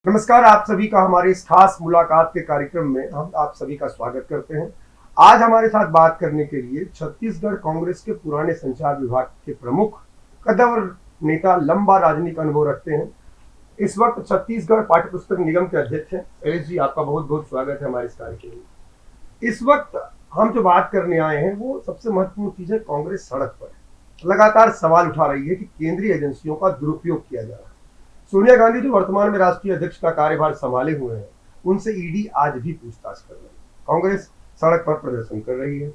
नमस्कार, आप सभी का हमारे इस खास मुलाकात के कार्यक्रम में हम आप सभी का स्वागत करते हैं। आज हमारे साथ बात करने के लिए छत्तीसगढ़ कांग्रेस के पुराने संचार विभाग के प्रमुख, कद्दावर नेता, लंबा राजनीतिक अनुभव रखते हैं। इस वक्त छत्तीसगढ़ पाठ्यपुस्तक निगम के अध्यक्ष हैं। शैलेश जी, आपका बहुत बहुत स्वागत है हमारे इस कार्यक्रम में। इस वक्त हम जो बात करने आए हैं वो सबसे महत्वपूर्ण चीज है, कांग्रेस सड़क पर है। लगातार सवाल उठा रही है कि केंद्रीय एजेंसियों का दुरुपयोग किया जा रहा है। सोनिया गांधी जो वर्तमान में राष्ट्रीय अध्यक्ष का कार्यभार संभाले हुए हैं, उनसे ईडी आज भी पूछताछ कर रही है। कांग्रेस सड़क पर प्रदर्शन कर रही है।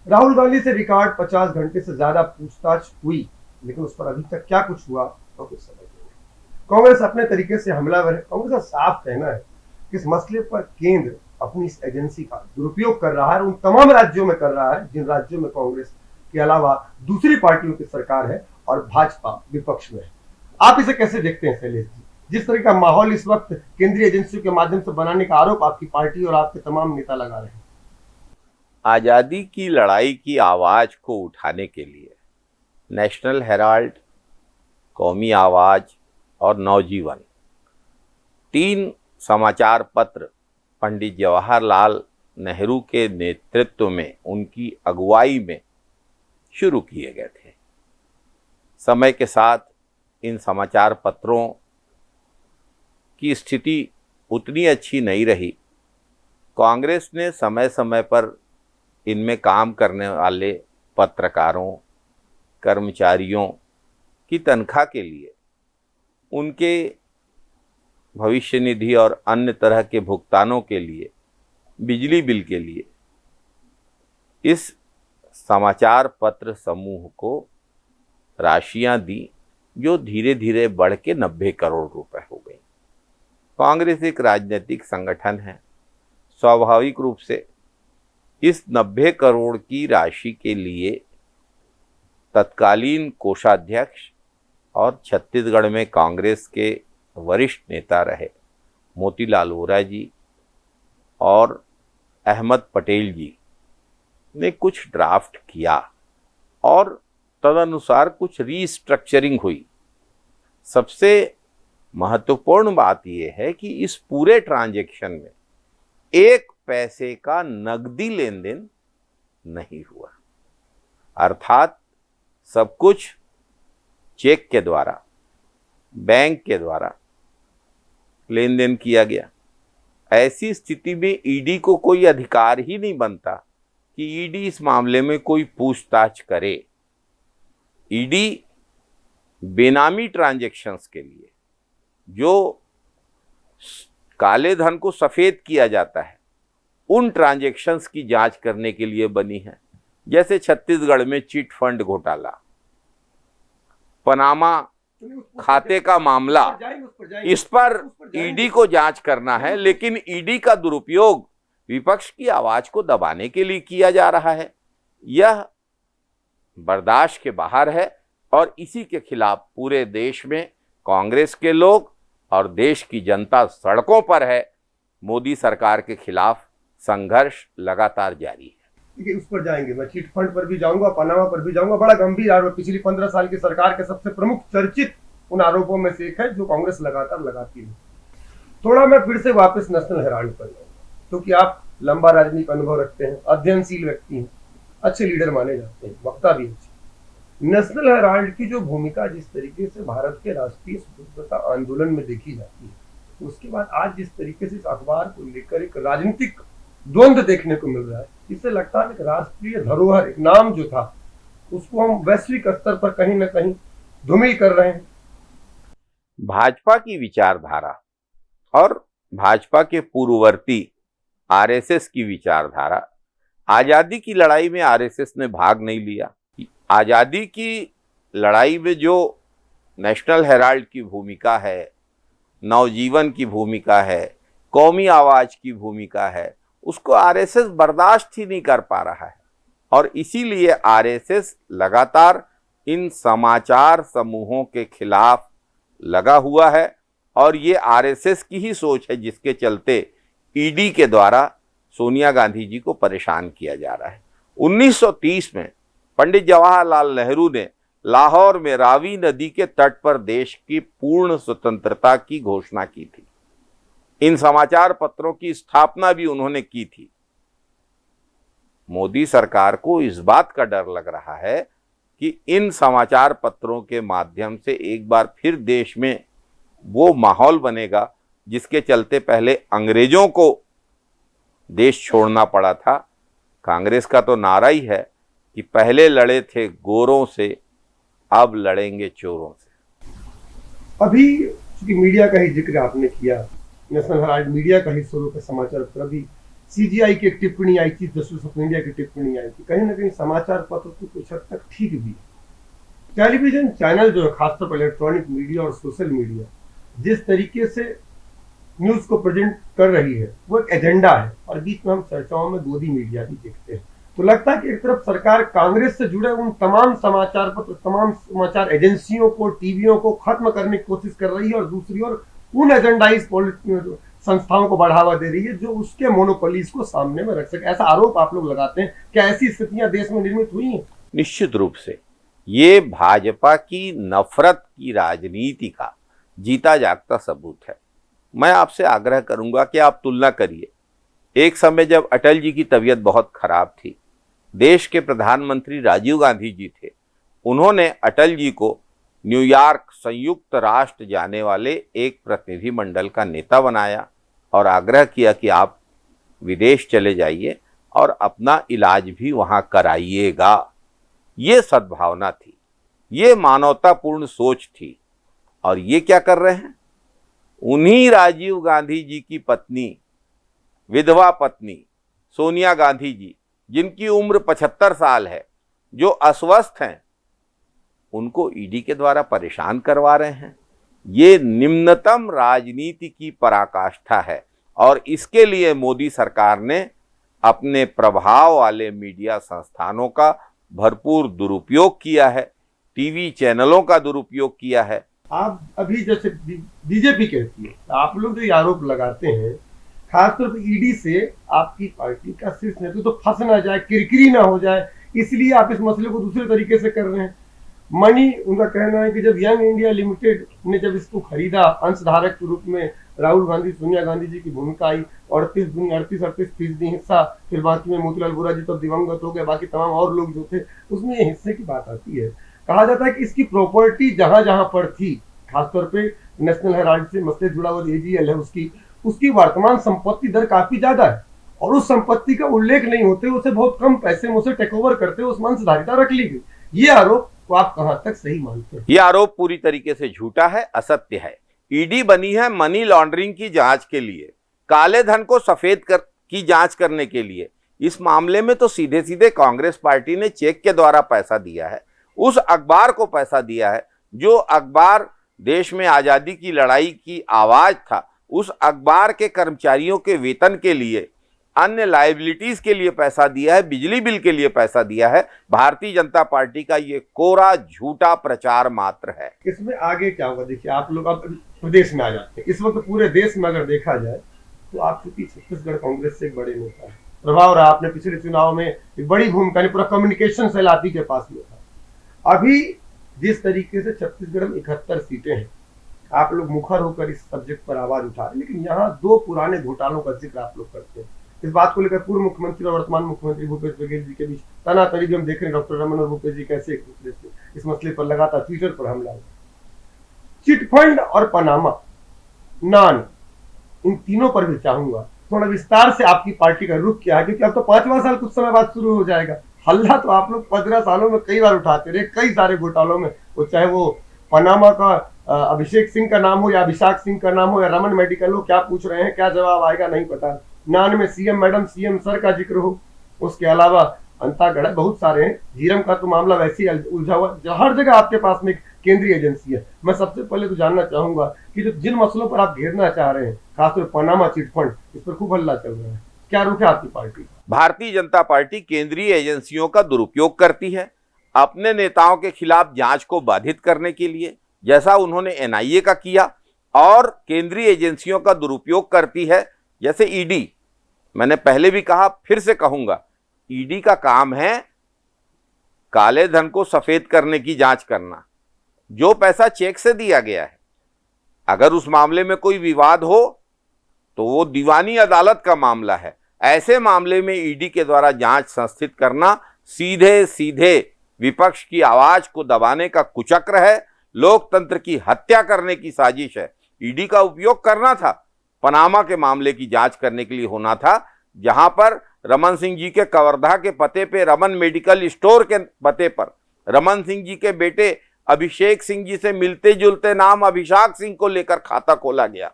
राहुल गांधी से रिकॉर्ड 50 घंटे से ज्यादा पूछताछ हुई, लेकिन उस पर अभी तक क्या कुछ हुआ तो कुछ समझ नहीं। कांग्रेस अपने तरीके से हमलावर है। कांग्रेस का साफ कहना है कि इस मसले पर केंद्र अपनी इस एजेंसी का दुरुपयोग कर रहा है, उन तमाम राज्यों में कर रहा है जिन राज्यों में कांग्रेस के अलावा दूसरी पार्टियों की सरकार है और भाजपा विपक्ष में है। आप इसे कैसे देखते हैं शैलेश जी? जिस तरह का माहौल इस वक्त केंद्रीय एजेंसियों के माध्यम से बनाने का आरोप आपकी पार्टी और आपके तमाम नेता लगा रहे हैं। आज़ादी की लड़ाई की आवाज़ को उठाने के लिए नेशनल हेराल्ड, कौमी आवाज़ और नवजीवन, 3 समाचार पत्र पंडित जवाहरलाल नेहरू के नेतृत्व में, उनकी अगुवाई में शुरू किए गए थे। समय के साथ इन समाचार पत्रों की स्थिति उतनी अच्छी नहीं रही। कांग्रेस ने समय समय पर इनमें काम करने वाले पत्रकारों, कर्मचारियों की तनख्वाह के लिए, उनके भविष्य निधि और अन्य तरह के भुगतानों के लिए, बिजली बिल के लिए इस समाचार पत्र समूह को राशियां दी, जो धीरे धीरे बढ़ के 90 करोड़ रुपए हो गई। कांग्रेस एक राजनीतिक संगठन है। स्वाभाविक रूप से इस 90 करोड़ की राशि के लिए तत्कालीन कोषाध्यक्ष और छत्तीसगढ़ में कांग्रेस के वरिष्ठ नेता रहे मोतीलाल वोरा जी और अहमद पटेल जी ने कुछ ड्राफ्ट किया और तदनुसार कुछ रीस्ट्रक्चरिंग हुई। सबसे महत्वपूर्ण बात यह है कि इस पूरे ट्रांजैक्शन में 1 पैसे का नकदी लेन देन नहीं हुआ, अर्थात सब कुछ चेक के द्वारा, बैंक के द्वारा लेन देन किया गया। ऐसी स्थिति में ईडी को कोई अधिकार ही नहीं बनता कि ईडी इस मामले में कोई पूछताछ करे। ईडी बेनामी ट्रांजैक्शंस के लिए, जो काले धन को सफेद किया जाता है, उन ट्रांजैक्शंस की जांच करने के लिए बनी है। जैसे छत्तीसगढ़ में चिट फंड घोटाला, पनामा खाते का मामला, इस पर ईडी को जांच करना है, लेकिन ईडी का दुरुपयोग विपक्ष की आवाज को दबाने के लिए किया जा रहा है। यह बर्दाश्त के बाहर है और इसी के खिलाफ पूरे देश में कांग्रेस के लोग और देश की जनता सड़कों पर है। मोदी सरकार के खिलाफ संघर्ष लगातार जारी है। देखिए, उस पर जाएंगे, मैं चिट फंड पर भी जाऊंगा, पनामा पर भी जाऊंगा। बड़ा गंभीर आरोप, पिछली 15 साल की सरकार के सबसे प्रमुख चर्चित उन आरोपों में से एक है जो कांग्रेस लगातार लगाती है। थोड़ा मैं फिर से वापस नेशनल हेराल्ड पर जाऊंगा, क्योंकि आप लंबा राजनीतिक अनुभव रखते हैं, अध्ययनशील व्यक्ति हैं, अच्छे लीडर माने जाते हैं, वक्ता भी अच्छे। नेशनल हेराल्ड की जो भूमिका जिस तरीके से भारत के राष्ट्रीय स्वतंत्रता आंदोलन में देखी जाती है, उसके बाद आज जिस तरीके से इस अखबार को लेकर एक राजनीतिक द्वंद्व देखने को मिल रहा है, इससे लगता है कि राष्ट्रीय धरोहर, एक नाम जो था, उसको हम वैश्विक स्तर पर कहीं ना कहीं धूमिल कर रहे हैं। भाजपा की विचारधारा और भाजपा के पूर्ववर्ती आरएसएस की विचारधारा, आजादी की लड़ाई में आरएसएस ने भाग नहीं लिया। आजादी की लड़ाई में जो नेशनल हेराल्ड की भूमिका है, नवजीवन की भूमिका है, कौमी आवाज की भूमिका है, उसको आरएसएस बर्दाश्त ही नहीं कर पा रहा है। और इसीलिए आरएसएस लगातार इन समाचार समूहों के खिलाफ लगा हुआ है और ये आरएसएस की ही सोच है जिसके चलते ईडी के द्वारा सोनिया गांधी जी को परेशान किया जा रहा है। 1930 में पंडित जवाहरलाल नेहरू ने लाहौर में रावी नदी के तट पर देश की पूर्ण स्वतंत्रता की घोषणा की थी। इन समाचार पत्रों की स्थापना भी उन्होंने की थी। मोदी सरकार को इस बात का डर लग रहा है कि इन समाचार पत्रों के माध्यम से एक बार फिर देश में वो माहौल बनेगा जिसके चलते पहले अंग्रेजों को देश छोड़ना पड़ा था। कांग्रेस का तो नारा ही है कि पहले लड़े थे गोरों से, अब लड़ेंगे चोरों से। अभी चूंकि मीडिया का ही जिक्र आपने किया, नेशनल हेराल्ड मीडिया का ही स्वरूप है समाचार पत्र। अभी सीजीआई की एक टिप्पणी आई थी, जस्टिस ऑफ इंडिया की टिप्पणी आई थी, कहीं ना कहीं समाचार पत्र तो कुछ हद तक ठीक भी है। टेलीविजन चैनल जो है, खासतौर पर इलेक्ट्रॉनिक मीडिया और सोशल मीडिया, जिस तरीके से न्यूज को प्रेजेंट कर रही है वो एक एजेंडा है, और बीच में हम चर्चाओं में गोदी मीडिया भी देखते हैं। तो लगता है कि एक तरफ सरकार कांग्रेस से जुड़े उन तमाम समाचार पत्र, तमाम समाचार एजेंसियों को, टीवियों को खत्म करने की कोशिश कर रही है, और दूसरी ओर उन एजेंडाइज संस्थाओं को बढ़ावा दे रही है जो उसके मोनोपोलीज को सामने में रख सके। ऐसा आरोप आप लोग लगाते हैं। क्या ऐसी स्थितियां देश में निर्मित हुई हैं? निश्चित रूप से ये भाजपा की नफरत की राजनीति का जीता जागता सबूत है। मैं आपसे आग्रह करूंगा कि आप तुलना करिए। एक समय जब अटल जी की तबीयत बहुत खराब थी, देश के प्रधानमंत्री राजीव गांधी जी थे। उन्होंने अटल जी को न्यूयॉर्क संयुक्त राष्ट्र जाने वाले एक प्रतिनिधिमंडल का नेता बनाया और आग्रह किया कि आप विदेश चले जाइए और अपना इलाज भी वहां कराइएगा। ये सद्भावना थी, ये मानवतापूर्ण सोच थी। और ये क्या कर रहे हैं? उन्हीं राजीव गांधी जी की पत्नी, विधवा पत्नी सोनिया गांधी जी, जिनकी उम्र 75 साल है, जो अस्वस्थ हैं, उनको ईडी के द्वारा परेशान करवा रहे हैं। ये निम्नतम राजनीति की पराकाष्ठा है, और इसके लिए मोदी सरकार ने अपने प्रभाव वाले मीडिया संस्थानों का भरपूर दुरुपयोग किया है, टीवी चैनलों का दुरुपयोग किया है। आप अभी जैसे बीजेपी कहती है, आप लोग जो आरोप लगाते हैं, खासतौर पर ईडी से आपकी पार्टी का शीर्ष नेतृत्व तो फंस ना जाए, किरकिरी ना हो जाए, इसलिए आप इस मसले को दूसरे तरीके से कर रहे हैं। मनी, उनका कहना है कि जब यंग इंडिया लिमिटेड ने जब इसको खरीदा, अंशधारक के रूप में राहुल गांधी, सोनिया गांधी जी की भूमिका आई, 38% हिस्सा, फिर बाकी में मोतीलाल वोरा जी तो दिवंगत हो गए, बाकी तमाम और लोग जो थे, उसमें ये हिस्से की बात आती है। कहा जाता है कि इसकी प्रॉपर्टी जहां जहां पर थी, खासतौर पे नेशनल हेराल्ड से मसले जुड़ा हुआ एजीएल है, उसकी वर्तमान संपत्ति दर काफी ज्यादा है, और उस संपत्ति का उल्लेख नहीं होते, उसे बहुत कम पैसे में उसे टेक ओवर करते, उसमें अंशधारिता रख ली गई। ये आरोप को आप कहां तक सही मानते हैं? ये आरोप पूरी तरीके से झूठा है, असत्य है। ईडी बनी है मनी लॉन्ड्रिंग की जांच के लिए, काले धन को सफेद की जांच करने के लिए। इस मामले में तो सीधे सीधे कांग्रेस पार्टी ने चेक के द्वारा पैसा दिया है, उस अखबार को पैसा दिया है जो अखबार देश में आजादी की लड़ाई की आवाज था। उस अखबार के कर्मचारियों के वेतन के लिए, अन्य लायबिलिटीज के लिए पैसा दिया है, बिजली बिल के लिए पैसा दिया है। भारतीय जनता पार्टी का ये कोरा झूठा प्रचार मात्र है। इसमें आगे क्या होगा? देखिए, आप लोग अब प्रदेश में आ जाते हैं। इस वक्त पूरे देश में अगर देखा जाए तो आप चूंकि छत्तीसगढ़ कांग्रेस से एक बड़े नेता है, प्रभाव रहा, आपने पिछले चुनाव में एक बड़ी भूमिका, पूरा कम्युनिकेशन सेल आप ही के पास में था। अभी जिस तरीके से छत्तीसगढ़ में 71 सीटें हैं, आप लोग मुखर होकर इस सब्जेक्ट पर आवाज उठा रहे हैं, लेकिन यहाँ 2 पुराने घोटालों का जिक्र आप लोग करते हैं। इस बात को लेकर पूर्व मुख्यमंत्री और वर्तमान मुख्यमंत्री भूपेश बघेल जी के बीच तनातनी भी हम देख रहे हैं। डॉक्टर रमन और भूपेश जी कैसे एक दूसरे से इस मसले पर लगातार ट्विटर पर हमला हो। चिटफंड और पनामा, नान, इन तीनों पर भी चाहूंगा थोड़ा विस्तार से आपकी पार्टी का रुख क्या है, क्योंकि अब तो 5वां साल कुछ समय बाद शुरू हो जाएगा। हल्ला तो आप लोग 15 सालों में कई बार उठाते रहे, कई सारे घोटालों में, वो चाहे वो पनामा का अभिषेक सिंह का नाम हो या अभिषेक सिंह का नाम हो या रमन मेडिकल हो। क्या पूछ रहे हैं, क्या जवाब आएगा नहीं पता। नान में सीएम मैडम, सीएम सर का जिक्र हो, उसके अलावा अंतागढ़ बहुत सारे हैं। झीरम का तो मामला वैसे ही उलझा हुआ, हर जगह आपके पास में केंद्रीय एजेंसी है। मैं सबसे पहले तो जानना चाहूंगा कि जो जिन मसलों पर आप घेरना चाह रहे हैं, खासतौर पनामा चिटफंड, इस पर खूब हल्ला चल रहा है, क्या रुख है आपकी पार्टी? भारतीय जनता पार्टी केंद्रीय एजेंसियों का दुरुपयोग करती है अपने नेताओं के खिलाफ जांच को बाधित करने के लिए, जैसा उन्होंने एनआईए का किया, और केंद्रीय एजेंसियों का दुरुपयोग करती है जैसे ईडी। मैंने पहले भी कहा, फिर से कहूंगा, ईडी का काम है काले धन को सफेद करने की जांच करना। जो पैसा चेक से दिया गया है, अगर उस मामले में कोई विवाद हो तो वो दीवानी अदालत का मामला है। ऐसे मामले में ईडी के द्वारा जांच संस्थित करना सीधे सीधे विपक्ष की आवाज को दबाने का कुचक्र है, लोकतंत्र की हत्या करने की साजिश है। ईडी का उपयोग करना था, पनामा के मामले की जांच करने के लिए होना था, जहां पर रमन सिंह जी के कवर्धा के पते पे, रमन मेडिकल स्टोर के पते पर रमन सिंह जी के बेटे अभिषेक सिंह जी से मिलते जुलते नाम अभिषेक सिंह को लेकर खाता खोला गया।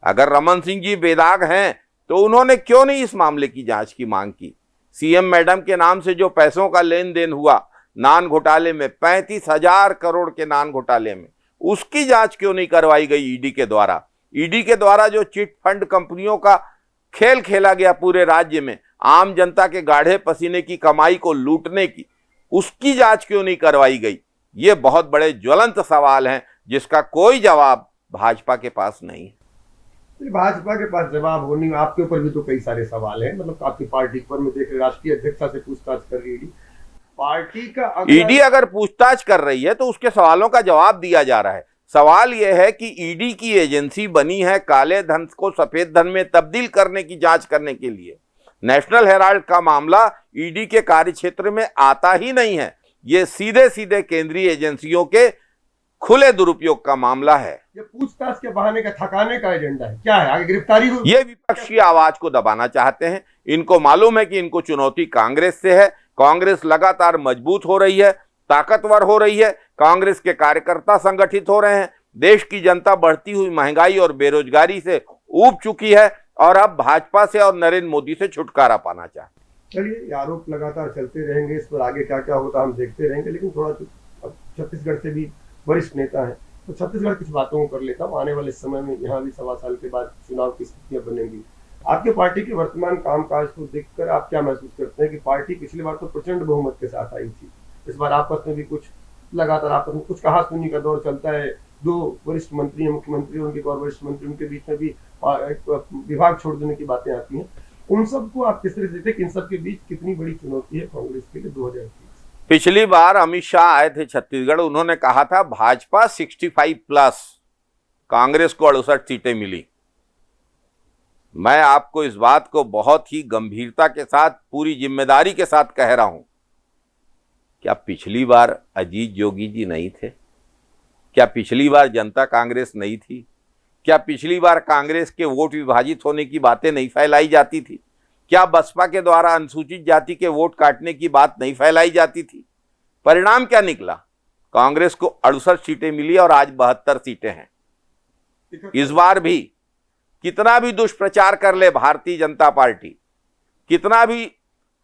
अगर रमन सिंह जी बेदाग हैं तो उन्होंने क्यों नहीं इस मामले की जांच की मांग की? सीएम मैडम के नाम से जो पैसों का लेन देन हुआ नान घोटाले में, 35,000 करोड़ के नान घोटाले में, उसकी जांच क्यों नहीं करवाई गई ईडी के द्वारा? ईडी के द्वारा जो चिट फंड कंपनियों का खेल खेला गया पूरे राज्य में, आम जनता के गाढ़े पसीने की कमाई को लूटने की, उसकी जांच क्यों नहीं करवाई गई? ये बहुत बड़े ज्वलंत सवाल हैं जिसका कोई जवाब भाजपा के पास नहीं है। भाजपा के पास जवाब होने में आपके ऊपर भी तो कई सारे सवाल हैं, मतलब आपकी पार्टी पर मैं देख राष्ट्रीय अध्यक्षा से पूछताछ कर रही है पार्टी का। ईडी अगर पूछताछ कर रही है तो उसके सवालों का जवाब दिया जा रहा है। सवाल यह है कि ईडी की एजेंसी बनी है काले धन को सफेद धन में तब्दील करने की जांच करने के लिए। नेशनल हेराल्ड का मामला ईडी के कार्यक्षेत्र में आता ही नहीं है। ये सीधे सीधे केंद्रीय एजेंसियों के खुले दुरुपयोग का मामला है। ये पूछताछ के बहाने का थकाने का एजेंडा है, क्या है आगे गिरफ्तारी हो? ये विपक्षी आवाज को दबाना चाहते हैं। इनको मालूम है कि इनको चुनौती कांग्रेस से है। कांग्रेस लगातार मजबूत हो रही है, ताकतवर हो रही है, कांग्रेस के कार्यकर्ता संगठित हो रहे हैं, देश की जनता बढ़ती हुई महंगाई और बेरोजगारी से ऊब चुकी है और अब भाजपा से और नरेंद्र मोदी से छुटकारा पाना चाहते हैं। चलिए, आरोप लगातार चलते रहेंगे, इस पर आगे क्या क्या होता हम देखते रहेंगे, लेकिन थोड़ा छत्तीसगढ़ से भी वरिष्ठ नेता है तो छत्तीसगढ़ कुछ बातों को कर लेता हूँ। आने वाले समय में यहाँ भी 1.25 साल के बाद चुनाव की स्थितियां बनेंगी। आपके पार्टी के वर्तमान कामकाज को देखकर आप क्या महसूस करते हैं कि पार्टी पिछली बार तो प्रचंड बहुमत के साथ आई थी, इस बार आपस में भी कुछ लगातार आपस में कुछ कहा सुनी का दौर चलता है। 2 वरिष्ठ मंत्री, मुख्यमंत्री, उनके और वरिष्ठ मंत्री, उनके बीच में भी विभाग छोड़ देने की बातें आती हैं। उन सबको आप किस तरह से देखते हैं कि इन सबके बीच कितनी बड़ी चुनौती है कांग्रेस के लिए 2023? पिछली बार अमित शाह आए थे छत्तीसगढ़, उन्होंने कहा था भाजपा 65+, कांग्रेस को 68 सीटें मिली। मैं आपको इस बात को बहुत ही गंभीरता के साथ, पूरी जिम्मेदारी के साथ कह रहा हूं। क्या पिछली बार अजीत जोगी जी नहीं थे? क्या पिछली बार जनता कांग्रेस नहीं थी? क्या पिछली बार कांग्रेस के वोट विभाजित होने की बातें नहीं फैलाई जाती थी? क्या बसपा के द्वारा अनुसूचित जाति के वोट काटने की बात नहीं फैलाई जाती थी? परिणाम क्या निकला? कांग्रेस को 68 सीटें मिली और आज 72 सीटें हैं। इस बार भी कितना भी दुष्प्रचार कर ले भारतीय जनता पार्टी, कितना भी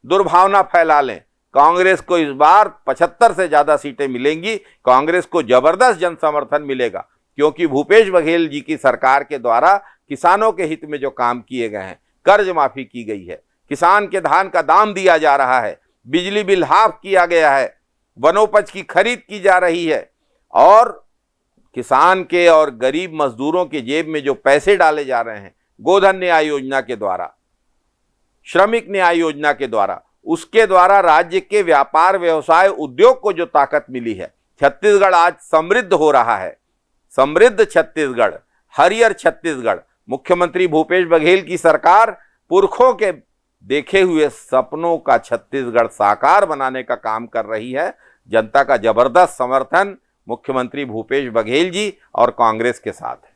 दुर्भावना फैला लें, कांग्रेस को इस बार 75 से ज्यादा सीटें मिलेंगी। कांग्रेस को जबरदस्त जन समर्थन मिलेगा, क्योंकि भूपेश बघेल जी की सरकार के द्वारा किसानों के हित में जो काम किए गए हैं, कर्ज माफी की गई है, किसान के धान का दाम दिया जा रहा है, बिजली बिल हाफ किया गया है, वनोपज की खरीद की जा रही है, और किसान के और गरीब मजदूरों के जेब में जो पैसे डाले जा रहे हैं गोधन न्याय योजना के द्वारा, श्रमिक न्याय योजना के द्वारा, उसके द्वारा राज्य के व्यापार, व्यवसाय, उद्योग को जो ताकत मिली है, छत्तीसगढ़ आज समृद्ध हो रहा है। समृद्ध छत्तीसगढ़, हरियर छत्तीसगढ़। मुख्यमंत्री भूपेश बघेल की सरकार पुरखों के देखे हुए सपनों का छत्तीसगढ़ साकार बनाने का काम कर रही है। जनता का जबरदस्त समर्थन मुख्यमंत्री भूपेश बघेल जी और कांग्रेस के साथ है।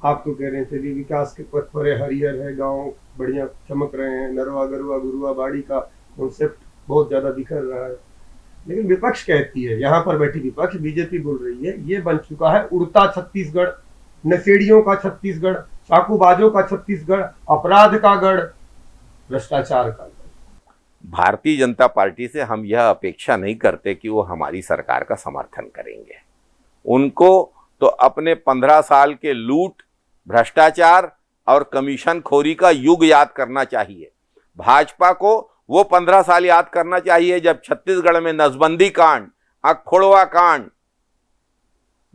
आप तो कह रहे हैं चलिए विकास के पथ पर है, हरियर है, गांव बढ़िया चमक रहे हैं, नरवा गरुआ गुरुआ बाड़ी का कॉन्सेप्ट बहुत ज्यादा बिखर रहा है, लेकिन विपक्ष कहती है, यहाँ पर बैठी विपक्ष बीजेपी बोल रही है, ये बन चुका है उड़ता छत्तीसगढ़, नशेड़ियों का छत्तीसगढ़, चाकूबाजों का छत्तीसगढ़, अपराध का गढ़, भ्रष्टाचार का गढ़। भारतीय जनता पार्टी से हम यह अपेक्षा नहीं करते कि वो हमारी सरकार का समर्थन करेंगे। उनको तो अपने 15 साल के लूट, भ्रष्टाचार और कमीशन खोरी का युग याद करना चाहिए। भाजपा को वो 15 साल याद करना चाहिए जब छत्तीसगढ़ में नसबंदी कांड, अखोड़वा कांड,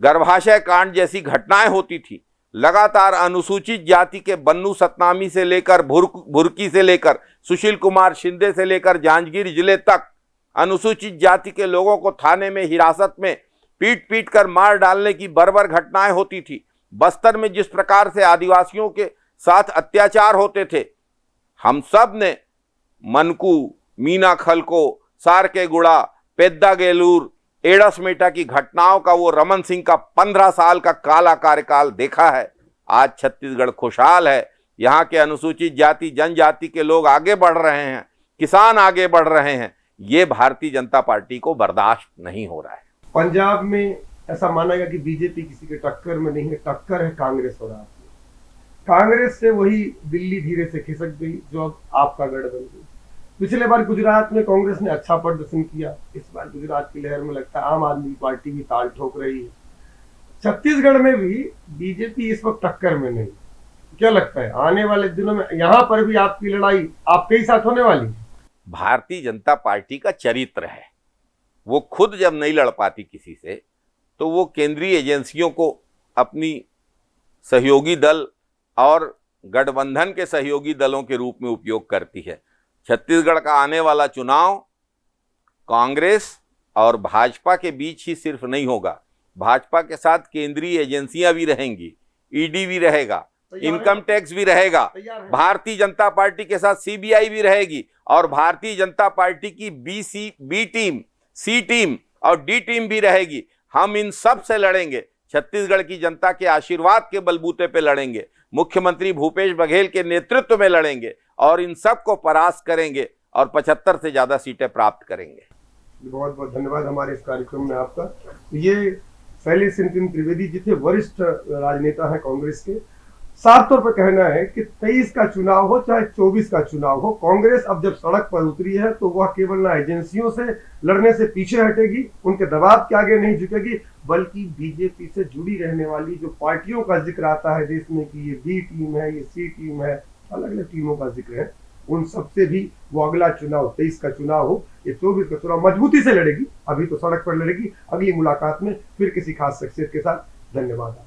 गर्भाशय कांड जैसी घटनाएं होती थी। लगातार अनुसूचित जाति के बन्नू सतनामी से लेकर भुरकी से लेकर सुशील कुमार शिंदे से लेकर जांजगीर जिले तक अनुसूचित जाति के लोगों को थाने में हिरासत में पीट पीट कर मार डालने की बर्बर घटनाएं होती थी। बस्तर में जिस प्रकार से आदिवासियों के साथ अत्याचार होते थे। हम सब ने मनकू, मीना खलको, सारकेगुड़ा, पेद्दा गेलूर, एड़समेटा की घटनाओं का, वो रमन सिंह का 15 साल का काला कार्यकाल देखा है। आज छत्तीसगढ़ खुशहाल है। यहाँ के अनुसूचित जाति जनजाति के लोग आगे बढ़ रहे हैं, किसान आगे बढ़ रहे हैं। ये भारतीय जनता पार्टी को बर्दाश्त नहीं हो रहा है। पंजाब में ऐसा माना गया कि बीजेपी किसी के टक्कर में नहीं है, टक्कर है कांग्रेस और आप में। कांग्रेस से वही दिल्ली धीरे से खिसक गई जो अब आपका गढ़ बन गई। पिछले बार गुजरात में कांग्रेस ने अच्छा प्रदर्शन किया, इस बार गुजरात की लहर में लगता है आम आदमी पार्टी भी ताल ठोक रही है। छत्तीसगढ़ में भी बीजेपी इस वक्त टक्कर में नहीं। क्या लगता है आने वाले दिनों में यहाँ पर भी आपकी लड़ाई आपके ही साथ होने वाली है? भारतीय जनता पार्टी का चरित्र है, वो खुद जब नहीं लड़ पाती किसी से तो वो केंद्रीय एजेंसियों को अपनी सहयोगी दल और गठबंधन के सहयोगी दलों के रूप में उपयोग करती है। छत्तीसगढ़ का आने वाला चुनाव कांग्रेस और भाजपा के बीच ही सिर्फ नहीं होगा, भाजपा के साथ केंद्रीय एजेंसियां भी रहेंगी, ईडी भी रहेगा, इनकम टैक्स भी रहेगा, भारतीय जनता पार्टी के साथ सीबीआई भी रहेगी और भारतीय जनता पार्टी की बी टीम, सी टीम और डी टीम भी रहेगी। हम इन सब से लड़ेंगे, छत्तीसगढ़ की जनता के आशीर्वाद के बलबूते पे लड़ेंगे, मुख्यमंत्री भूपेश बघेल के नेतृत्व में लड़ेंगे और इन सब को परास्त करेंगे और 75 से ज्यादा सीटें प्राप्त करेंगे। बहुत बहुत धन्यवाद हमारे इस कार्यक्रम में आपका। ये शैलेश सिंह त्रिवेदी जी थे, वरिष्ठ राजनेता हैं कांग्रेस के। साफ तौर पर कहना है कि 23 का चुनाव हो चाहे 24 का चुनाव हो, कांग्रेस अब जब सड़क पर उतरी है तो वह केवल ना एजेंसियों से लड़ने से पीछे हटेगी, उनके दबाव के आगे नहीं झुकेगी, बल्कि बीजेपी से जुड़ी रहने वाली जो पार्टियों का जिक्र आता है देश में कि ये बी टीम है, ये सी टीम है, अलग अलग टीमों का जिक्र है, उन सबसे भी वो अगला चुनाव 23 का चुनाव हो, ये 24 का चुनाव मजबूती से लड़ेगी। अभी तो सड़क पर लड़ेगी। अगली मुलाकात में फिर किसी खास शख्सियत के साथ। धन्यवाद।